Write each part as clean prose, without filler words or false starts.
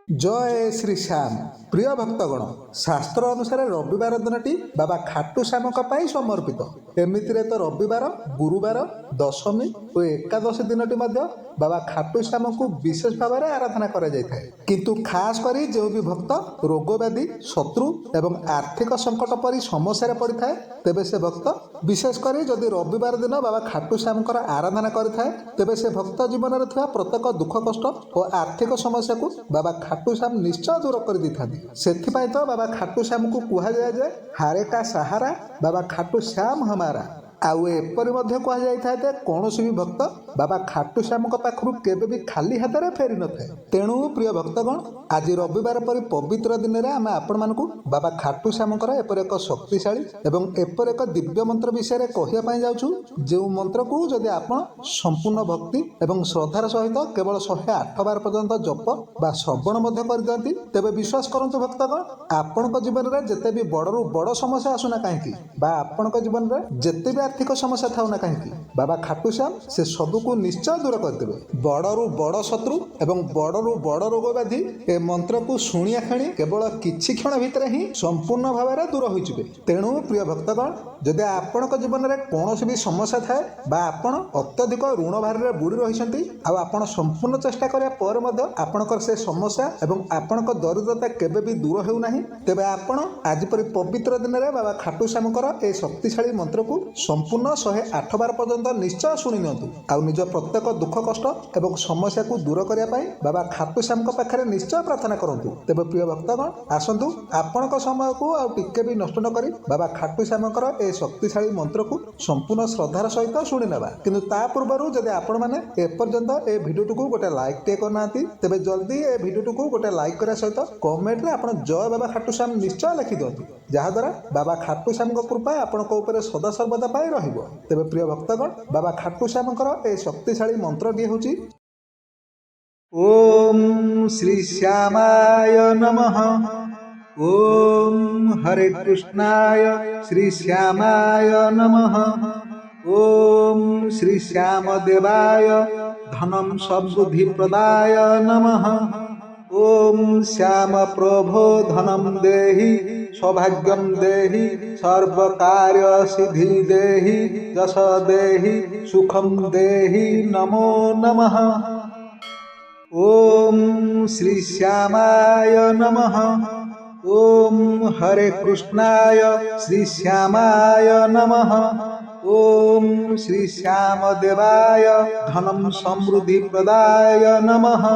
जय श्री श्याम। प्रिय भक्तगण, शास्त्र अनुसार रविवार दिनटी बाबा खाटू श्यामक पाई समर्पित। एमितिरे तो रविवार, गुरुवार, दशमी और एकादशी दिनटी मध्य बाबा खाटू श्यामको विशेष भाव में आराधना करा जाए। किंतु खास करी जो भी भक्त रोग व्याधि, शत्रु एवं आर्थिक संकट परी समस्या पड़ी थाए, तेबे से भक्त विशेष करी जदि रविवार दिन बाबा खाटू श्यामकर आराधना करिथाए, तेबे से भक्त जीवन में थिबा प्रत्येक दुख कष्ट और आर्थिक समस्या को बाबा खाटू श्याम निश्चय दूर कर देथांती। सेथिपाई तो बाबा खाटू श्याम को कहा जाए जे हारे का सहारा बाबा खाटू श्याम हमारा। आउ एपरि मध्य कहा जाए जे कौनसी भी भक्त बाबा खाटू श्याम पाखु केबे भी खाली हाथ में फेरी न थाए। तेणु प्रिय भक्तगण, आज रविवार परि पवित्र दिन में आम आपण मानकु बाबा खाटू श्यामकर एपर एक शक्तिशाली एवं एपर एक दिव्य मंत्र विषय कहवाई जाऊँ, जो मंत्र को जदि आपण संपूर्ण भक्ति एवं श्रद्धार सहित केवल 108 बार पर्यंत जप बा श्रवण मध्य कर दियंती, तेबे विश्वास करंतु भक्तगण, आपणक जीवन में जेते भी बड़रू बड़ समस्या आसुना कहीं बा आपणक जीवन में जेते भी आर्थिक समस्या थाउ ना कहीं, बाबा खाटू श्याम से सबको निश्चय दूर करदेवे। बड़रू बड़ शत्रु एवं बड़रू बड़ रोग व्याधि ए मंत्र को शुणिया क्षणी केवल किछि क्षण भितर ही संपूर्ण भाव में दूर हो जाए। तेणु प्रिय भक्तगण, जदि आपणक जीवन में कौन भी समस्या थाए बा आपण अत्यधिक ऋण भार में बुड़ी रही आपण संपूर्ण चेष्टा करिया पर मध्य आपणकर से समस्या एवं आपणक दरिद्रता केबे भी दूर हेउना, तेबे आपण आज परि पवित्र दिन में बाबा खाटू श्यामकर ए शक्तिशाली मंत्र को संपूर्ण 108 बार पर्यंत निश्चय शुणी नियंतु। आउ निज प्रत्येक दुख कष्ट एवं समस्या को दूर करने बाबा खाटू श्याम पाखे निश्चय प्रार्थना करंतु। तेबे प्रिय भक्तगण, आसंतु आपणक समय को आउ टिके भी नष्ट न करी बाबा खाटू श्यामकर ए शक्तिशाली मंत्र को संपूर्ण श्रद्धार सहित शुणी नेबा। किंतु ता पूर्व जदि आपण माने एपर्यंत ए भिडियो को गोटे लाइक टे करना, तेबे जल्दी ए भिडियो को गोटे लाइक करा सहित कमेंट रे आपण जय बाबा खाटू श्याम निश्चय लिखि दियंतु, जहा द्वारा बाबा खाटू श्याम कृपा आपणक ऊपर सदा सर्वदा पाई रहिबो। तेबे प्रिय भक्तगण, बाबा खाटू श्यामकर ए शक्तिशाली मंत्रटी होची ओम श्री श्यामाय नमः। ओम हरे कृष्णाय श्री श्यामाय नमः। ओम श्री श्याम देवाय धनम समृद्धि प्रदाय नमः। ओम श्याम प्रभो धनम देहि सौभाग्यम देहि सर्वकार्य सिद्धि देहि यश देहि सुखम देहि नमो नमः। ओम श्री श्यामाय नमः। ओम हरे कृष्णाय श्री श्यामाय नमः। ओम श्री श्याम देवाय धनम समृद्धि प्रदाय नमः।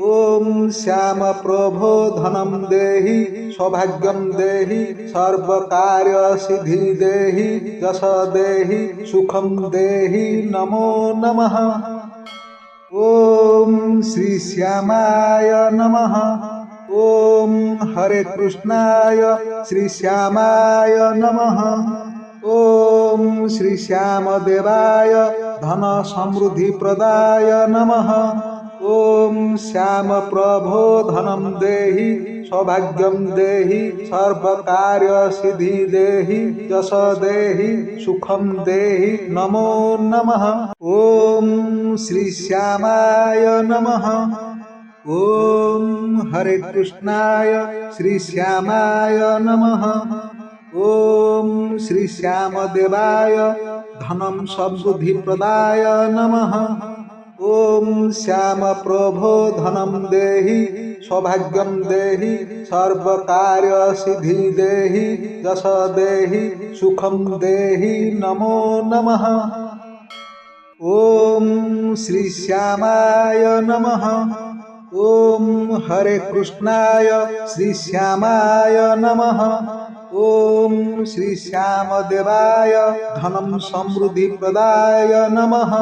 ओम श्याम प्रभो धनम देहि सौभाग्यम देहि सर्वकार्य सिद्धि देहि यश देहि सुखम देहि नमो नमः। ओम श्री श्यामाय नमः। ओम हरे कृष्णाय श्री श्यामाय नमः। ओम श्री श्याम देवाय धन समृद्धि प्रदाय नमः। ओम श्याम प्रभो धनम देहि सौभाग्यम देहि सर्वकार्य सिद्धि देहि यश देहि सुखम देहि नमो नमः। ओम श्री श्यामाय नमः। ओम हरे कृष्णाय श्री श्यामाय नमः। ओम श्री श्याम देवाय धनम समृद्धि प्रदाय नमः। ओम श्याम प्रभो धनम देहि सौभाग्यम देहि सर्वकार्य सिद्धि देहि यश देहि सुखम देहि नमो नमः। ओम श्री श्यामाय नमः। ओम हरे कृष्णाय श्री श्यामाय नमः। ओम श्री श्याम देवाय धनम समृद्धि प्रदाय नमः।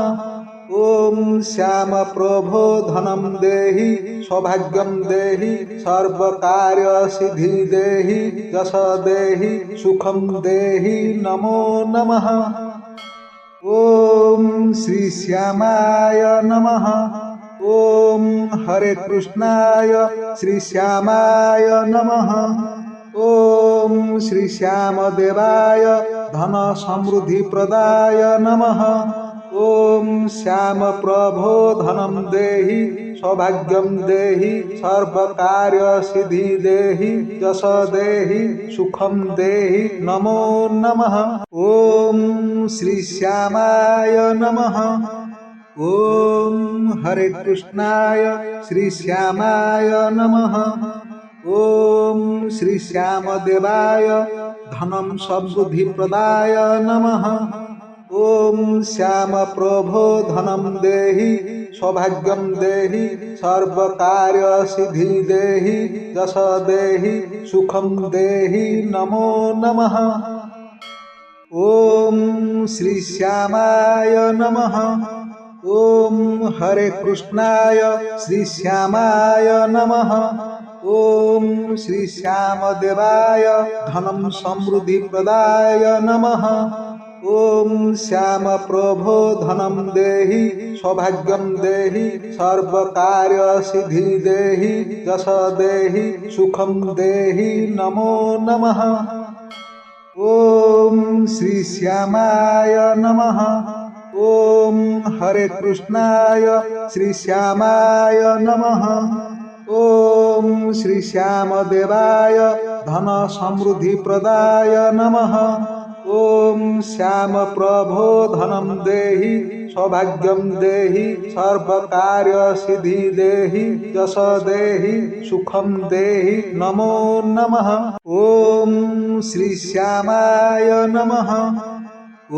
ओम श्याम प्रभो धनम देहि सौभाग्यम देहि सर्वकार्य सिद्धि देहि यश देहि सुखम देहि नमो नमः। ओम श्री श्यामाय नमः। ओम हरे कृष्णाय श्री श्यामाय नमः। ओम श्री श्याम देवाय धन समृद्धि प्रदाय नमः। ॐ श्यामप्रभो धनं देहि सौभाग्यं देहि सर्वकार्यसिद्धि देहि यश देहि सुखं देहि नमो नमः। ॐ श्रीश्यामाय नमः। ॐ हरे कृष्णाय श्रीश्यामाय नमः। ॐ श्रीश्यामदेवाय धनं समृद्धिप्रदाय नमः। ॐ श्यामप्रभो धनं देहि सौभाग्यं देहि सर्वकार्यसिद्धि देहि यश देहि सुखं देहि नमो नमः। ॐ श्रीश्यामाय नमः। ॐ हरे कृष्णाय श्रीश्यामाय नमः। ॐ श्रीश्यामदेवाय धनं समृद्धिप्रदाय नमः। ॐ श्यामप्रभो धनं देहि सौभाग्यं देहि सर्वकार्यसिद्धि देहि यश देहि सुखं देहि नमो नमः। ॐ श्रीश्यामाय नमः। ॐ हरे कृष्णाय श्रीश्यामाय नमः। ॐ श्रीश्यामदेवाय धन समृद्धिप्रदाय नमः। ॐ श्यामप्रभो धनं देहि सौभाग्यं देहि सर्वकार्यसिद्धि देहि यश देहि सुखं देहि नमो नमः। ॐ श्रीश्यामाय नमः।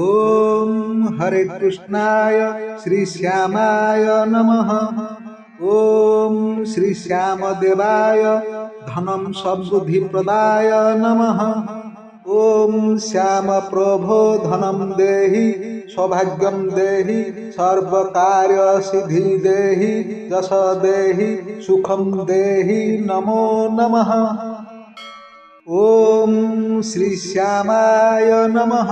ॐ हरे कृष्णाय श्रीश्यामाय नमः। ॐ श्रीश्यामदेवाय धनं समृद्धिप्रदाय नमः। ॐ श्यामप्रभो धनं देहि सौभाग्यं देहि सर्वकार्यसिद्धि देहि यश देहि सुखं देहि नमो नमः। ॐ श्रीश्यामाय नमः।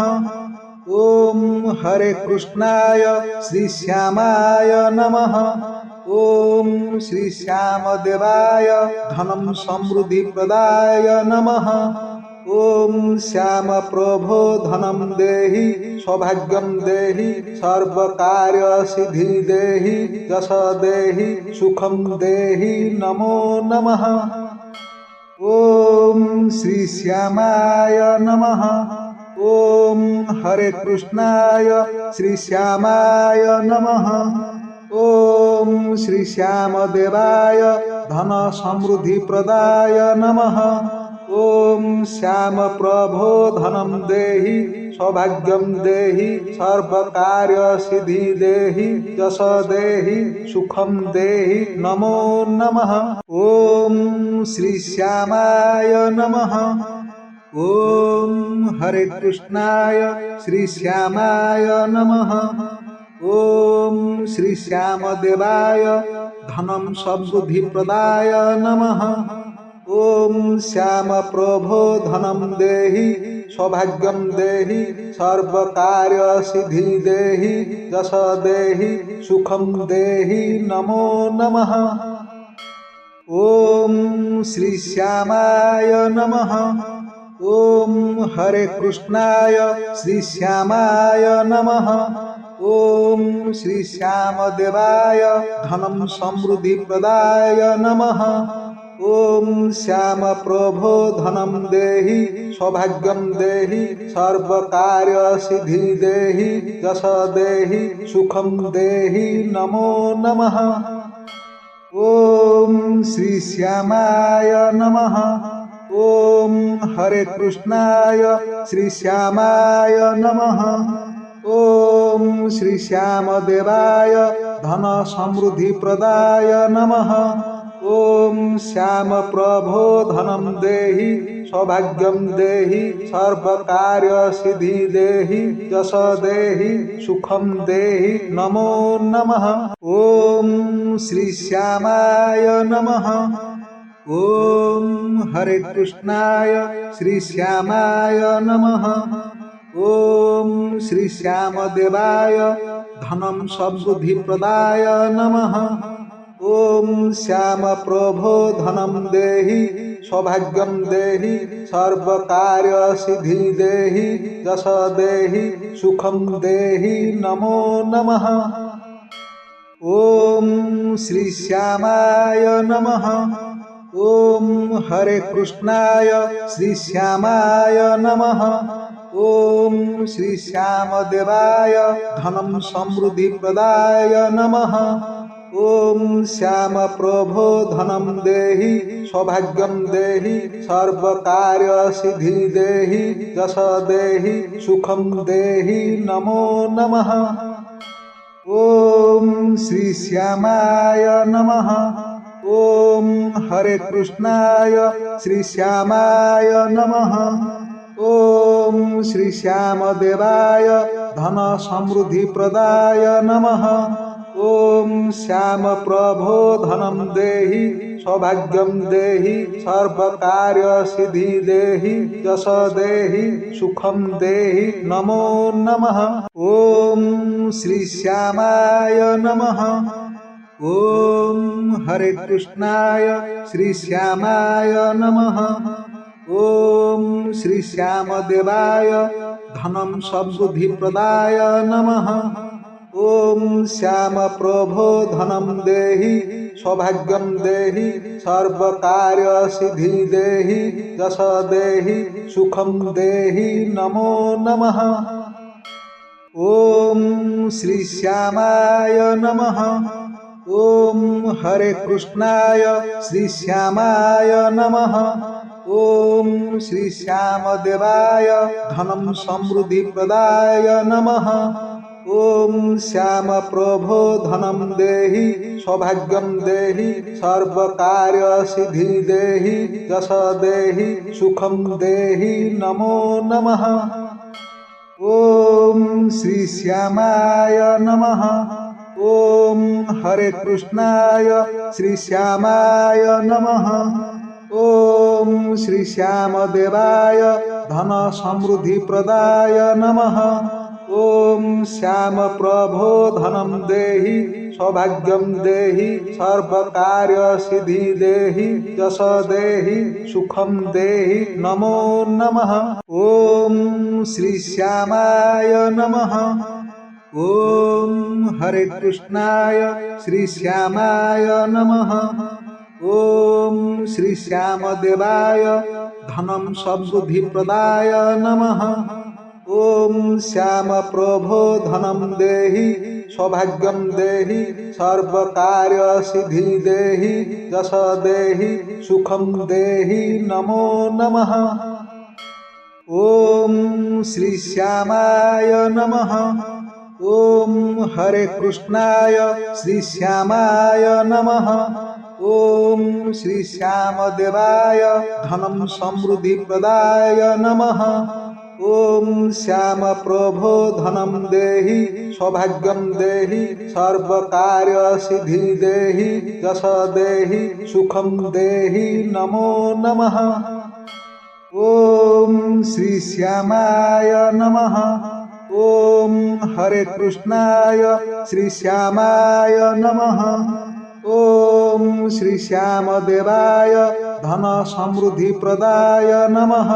ॐ हरे कृष्णाय श्रीश्यामाय नमः। ॐ श्रीश्यामदेवाय धनं समृद्धिप्रदाय नमः। ॐ श्यामप्रभो धनं देहि सौभाग्यं देहि सर्वकार्यसिद्धि देहि यश देहि सुखं देहि नमो नमः। ॐ श्रीश्यामाय नमः। ॐ हरे कृष्णाय श्रीश्यामाय नमः। ॐ श्रीश्यामदेवाय धन समृद्धिप्रदाय नमः। ॐ श्यामप्रभो धनं देहि सौभाग्यं देहि सर्वकार्यसिद्धि देहि यश देहि सुखं देहि नमो नमः। ॐ श्रीश्यामाय नमः। ॐ हरे कृष्णाय श्रीश्यामाय नमः। ॐ श्रीश्यामदेवाय धनं समृद्धिप्रदाय नमः। ॐ श्यामप्रभो धनं देहि सौभाग्यं देहि सर्वकार्यसिद्धि देहि यश देहि सुखं देहि नमो नमः। ॐ श्रीश्यामाय नमः। ॐ हरे कृष्णाय श्रीश्यामाय नमः। ॐ श्रीश्यामदेवाय धनं समृद्धिप्रदाय नमः। ॐ श्यामप्रभो धनं देहि सौभाग्यं देहि सर्वकार्यसिद्धि देहि यश देहि सुखं देहि नमो नमः। ॐ श्रीश्यामाय नमः। ॐ हरे कृष्णाय श्रीश्यामाय नमः। ॐ श्रीश्यामदेवाय धन समृद्धिप्रदाय नमः। ॐ श्यामप्रभो धनं देहि सौभाग्यं देहि सर्वकार्यसिद्धि देहि यश देहि सुखं देहि नमो नमः। ॐ श्रीश्यामाय नमः। ॐ हरे कृष्णाय श्रीश्यामाय नमः। ॐ श्रीश्यामदेवाय धनं समृद्धिप्रदाय नमः। ओम श्याम प्रभो धनम देहि सौभाग्यम देहि सर्वकार्य सिद्धि देहि यश देहि सुखम देहि नमो नमः। ओम श्री श्यामाय नमः। ओम हरे कृष्णाय श्री श्यामाय नमः। ओम श्री श्याम देवाय धनम समृद्धि प्रदाय नमः। ओम श्याम प्रभो धनम देहि सौभाग्यम देहि सर्वकार्य सिद्धि देहि यश देहि सुखम देहि नमो नमः। ओम श्री श्यामाय नमः। ओम हरे कृष्णाय श्री श्यामाय नमः। ओम श्री श्याम देवाय धन समृद्धि प्रदाय नमः। ओम श्याम प्रभो धनम देहि सौभाग्यम देहि सर्वकार्य सिद्धि देहि यश देहि सुखम देहि नमो नमः। ओम श्री श्यामाय नमः। ओम हरे कृष्णाय श्री श्यामाय नमः। ओम श्री श्याम देवाय धनम समृद्धि प्रदाय नमः। ओम श्याम प्रभो धनम देहि सौभाग्यम देहि सर्वकार्य सिद्धि देहि यश देहि सुखम देहि नमो नमः। ओम श्री श्यामाय नमः। ओम हरे कृष्णाय श्री श्यामाय नमः। ओम श्री श्याम देवाय धनम समृद्धि प्रदाय नमः। ओम श्याम प्रभो धनम देहि सौभाग्यम देहि सर्वकार्य सिद्धि देहि यश देहि सुखम देहि नमो नमः। ओम श्री श्यामाय नमः। ओम हरे कृष्णाय श्री श्यामाय नमः। ओम श्री श्याम देवाय धन समृद्धि प्रदाय नमः। ओम श्याम प्रभो धनम देहि सौभाग्यम देहि सर्वकार्य सिद्धि देहि यश देहि सुखम देहि नमो नमः। ओम श्री श्यामाय नमः। ओम हरे कृष्णाय श्री श्यामाय नमः। ओम श्री श्याम देवाय धनम समृद्धि प्रदाय नमः। ओम श्याम प्रभो धनम देहि सौभाग्यम देहि सर्वकार्य सिद्धि देहि यश देहि सुखम देहि नमो नमः। ओम श्री श्यामाय नमः। ओम हरे कृष्णाय श्री श्यामाय नमः। ओम श्री श्याम देवाय धनम समृद्धि प्रदाय नमः। ओम श्याम प्रभो धनम देहि सौभाग्यम देहि सर्वकार्य सिद्धि देहि यश देहि सुखम देहि नमो नमः। ओम श्री श्यामाय नमः। ओम हरे कृष्णाय श्री श्यामाय नमः। ओम श्री श्याम देवाय धन समृद्धि प्रदाय नमः।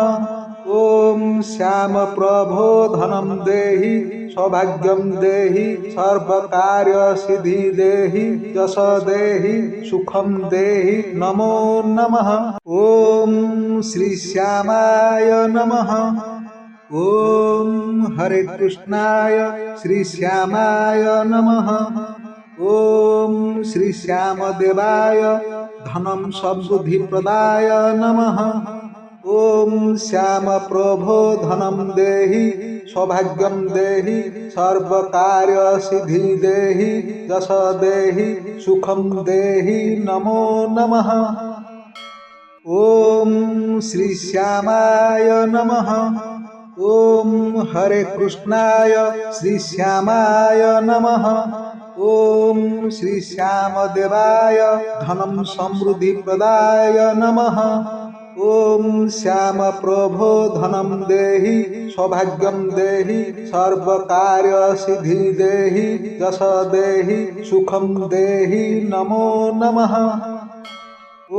ओम श्याम प्रभो धनम देहि सौभाग्यम देहि सर्वकार्य सिद्धि देहि यश देहि सुखम देहि नमो नमः। ओम श्री श्यामाय नमः। ओम हरे कृष्णाय श्री श्यामाय नमः। ओम श्री श्याम देवाय धनम समृद्धि प्रदाय नमः। ओम श्याम प्रभो धनम देहि सौभाग्यम देहि सर्वकार्य सिद्धि देहि यश देहि सुखम देहि नमो नमः। ओम श्री श्यामाय नमः। ओम हरे कृष्णाय श्री श्यामाय नमः। ओम श्री श्याम देवाय धनम समृद्धि प्रदाय नमः। ॐ श्यामप्रभो धनं देहि सौभाग्यं देहि सर्वकार्यसिद्धि देहि यश देहि सुखं देहि नमो नमः।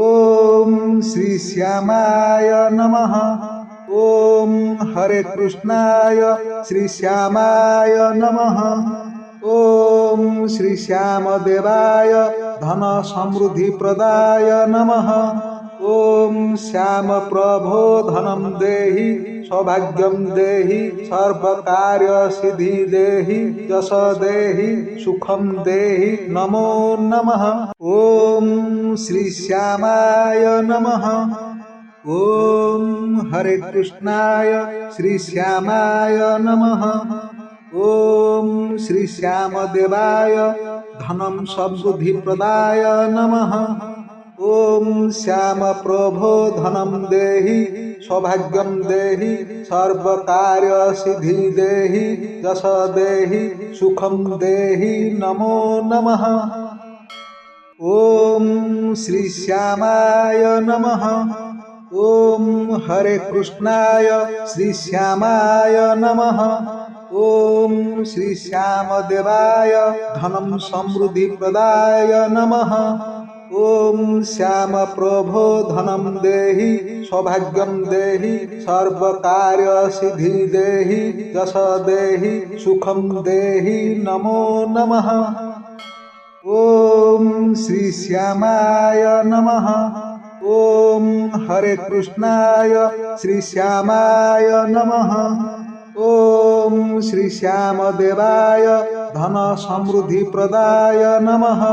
ॐ श्री श्यामाय नमः। ॐ हरे कृष्णाय श्री श्यामाय नमः। ॐ श्री श्यामदेवाय धन समृद्धि प्रदाय नमः। ॐ श्यामप्रभो धनं देहि सौभाग्यं देहि सर्वकार्यसिद्धि देहि यश देहि सुखं देहि नमो नमः। ॐ श्री श्यामाय नमः। ॐ हरे कृष्णाय श्री श्यामाय नमः। ॐ श्री श्यामदेवाय धनं समृद्धि प्रदाय नमः। ॐ श्यामप्रभो धनं देहि सौभाग्यं देहि सर्वकार्यसिद्धि देहि यश देहि सुखं देहि नमो नमः। ॐ श्री श्यामाय नमः। ॐ हरे कृष्णाय श्री श्यामाय नमः। ॐ श्री श्यामदेवाय धनं समृद्धि प्रदाय नमः। ॐ श्यामप्रभो धनं देहि सौभाग्यं देहि सर्वकार्यसिद्धि देहि यश देहि सुखं देहि नमो नमः। ॐ श्री श्यामाय नमः। ॐ हरे कृष्णाय श्री श्यामाय नमः। ॐ श्री श्यामदेवाय धन समृद्धि प्रदाय नमः।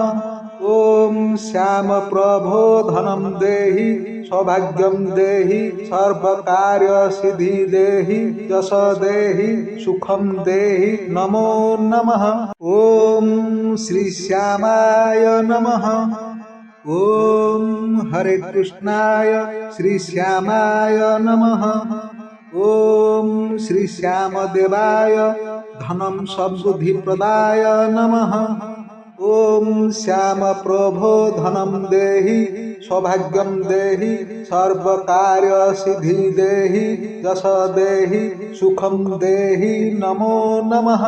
ॐ श्यामप्रभो धनं देहि सौभाग्यं देहि सर्वकार्यसिद्धि देहि यश देहि सुखं देहि नमो नमः। ॐ श्री श्यामाय नमः। ॐ हरे कृष्णाय श्री श्यामाय नमः। ॐ श्री श्यामदेवाय धनं समृद्धि प्रदाय नमः। ॐ श्यामप्रभो धनं देहि सौभाग्यं देहि सर्वकार्यसिद्धि देहि यश देहि सुखं देहि नमो नमः।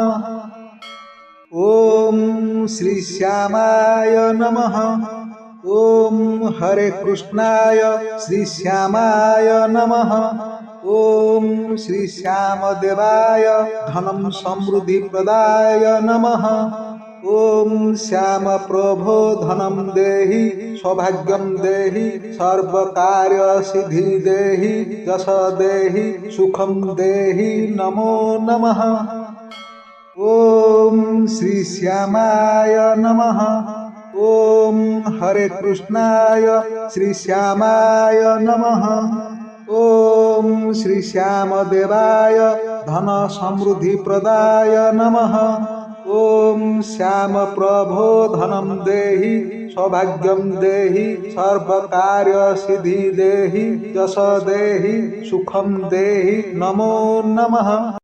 ॐ श्री श्यामाय नमः। ॐ हरे कृष्णाय श्री श्यामाय नमः। ॐ श्री श्यामदेवाय धनं समृद्धि प्रदाय नमः। ॐ श्यामप्रभो धनं देहि सौभाग्यं देहि सर्वकार्यसिद्धि देहि यश देहि सुखं देहि नमो नमः। ॐ श्री श्यामाय नमः। ॐ हरे कृष्णाय श्री श्यामाय नमः। ॐ श्री श्यामदेवाय धन समृद्धि प्रदाय नमः। ॐ श्यामप्रभो धनं देहि सौभाग्यं देहि सर्वकार्यसिद्धि देहि यश देहि सुखं देहि नमो नमः।